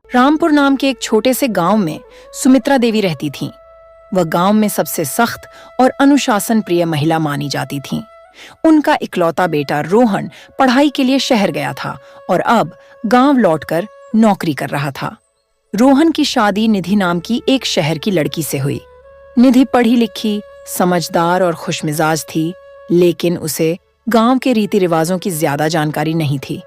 रामपुर नाम के एक छोटे से गांव में सुमित्रा देवी रहती थीं। वह गांव में सबसे सख्त और अनुशासन प्रिय महिला मानी जाती थीं। उनका इकलौता बेटा रोहन पढ़ाई के लिए शहर गया था और अब गांव लौटकर नौकरी कर रहा था। रोहन की शादी निधि नाम की एक शहर की लड़की से हुई। निधि पढ़ी लिखी, समझदार और खुशमिजाज थी, लेकिन उसे गांव के रीति रिवाजों की ज्यादा जानकारी नहीं थी।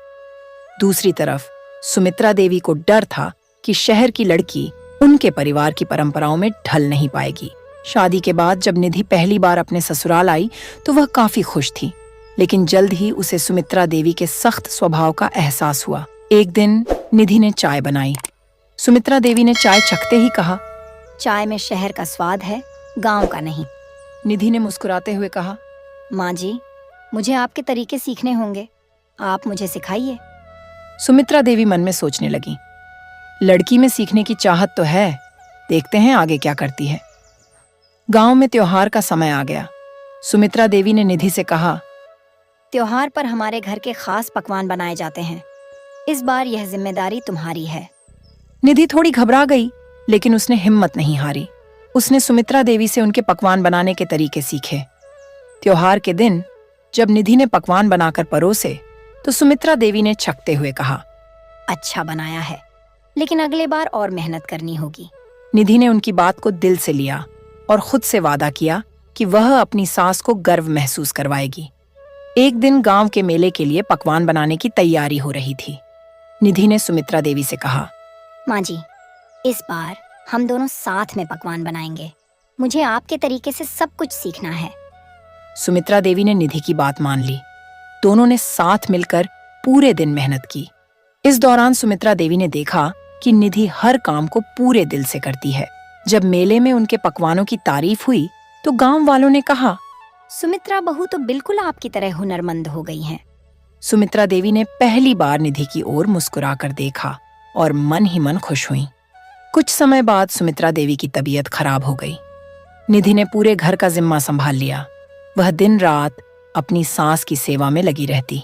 दूसरी तरफ सुमित्रा देवी को डर था कि शहर की लड़की उनके परिवार की परंपराओं में ढल नहीं पाएगी। शादी के बाद जब निधि पहली बार अपने ससुराल आई तो वह काफी खुश थी, लेकिन जल्द ही उसे सुमित्रा देवी के सख्त स्वभाव का एहसास हुआ। एक दिन निधि ने चाय बनाई। सुमित्रा देवी ने चाय चखते ही कहा, चाय में शहर का स्वाद है, गांव का नहीं। निधि ने मुस्कुराते हुए कहा, माँ जी, मुझे आपके तरीके सीखने होंगे, आप मुझे सिखाइए। सुमित्रा देवी मन में सोचने लगी, लड़की में सीखने की चाहत तो है, देखते हैं आगे क्या करती है। गांव में त्योहार का समय आ गया। सुमित्रा देवी ने निधि से कहा, त्योहार पर हमारे घर के खास पकवान बनाए जाते हैं, इस बार यह जिम्मेदारी तुम्हारी है। निधि थोड़ी घबरा गई, लेकिन उसने हिम्मत नहीं हारी। उसने सुमित्रा देवी से उनके पकवान बनाने के तरीके सीखे। त्योहार के दिन जब निधि ने पकवान बनाकर परोसे तो सुमित्रा देवी ने चखते हुए कहा, अच्छा बनाया है, लेकिन अगले बार और मेहनत करनी होगी। निधि ने उनकी बात को दिल से लिया और खुद से वादा किया कि वह अपनी सास को गर्व महसूस करवाएगी। एक दिन गांव के मेले के लिए पकवान बनाने की तैयारी हो रही थी। निधि ने सुमित्रा देवी से कहा, माँ जी, इस बार हम दोनों साथ में पकवान बनाएंगे, मुझे आपके तरीके से सब कुछ सीखना है। सुमित्रा देवी ने निधि की बात मान ली। दोनों ने साथ मिलकर पूरे दिन मेहनत की। इस दौरान सुमित्रा देवी ने देखा कि निधि हर काम को पूरे दिल से करती है। जब मेले में उनके पकवानों की तारीफ हुई तो गांव वालों ने कहा, सुमित्रा बहू तो बिल्कुल आपकी तरह हुनरमंद हो गई हैं। सुमित्रा देवी ने पहली बार निधि की ओर मुस्कुराकर देखा और मन ही मन खुश हुई। कुछ समय बाद सुमित्रा देवी की तबीयत खराब हो गई। निधि ने पूरे घर का जिम्मा संभाल लिया। वह दिन रात अपनी सास की सेवा में लगी रहती।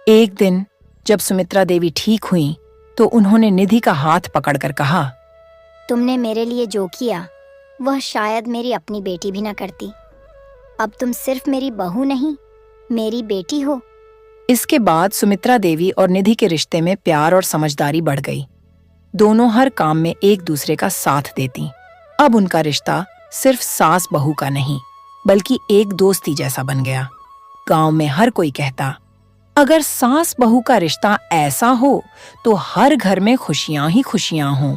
एक दिन जब सुमित्रा देवी ठीक हुई तो उन्होंने निधि का हाथ पकड़कर कहा, तुमने मेरे लिए जो किया वह शायद मेरी अपनी बेटी भी न करती। अब तुम सिर्फ मेरी बहू नहीं, मेरी बेटी हो। इसके बाद सुमित्रा देवी और निधि के रिश्ते में प्यार और समझदारी बढ़ गई। दोनों हर काम में एक दूसरे का साथ देती। अब उनका रिश्ता सिर्फ सास बहू का नहीं, बल्कि एक दोस्ती जैसा बन गया। गांव में हर कोई कहता, अगर सास बहू का रिश्ता ऐसा हो तो हर घर में खुशियां ही खुशियां हों।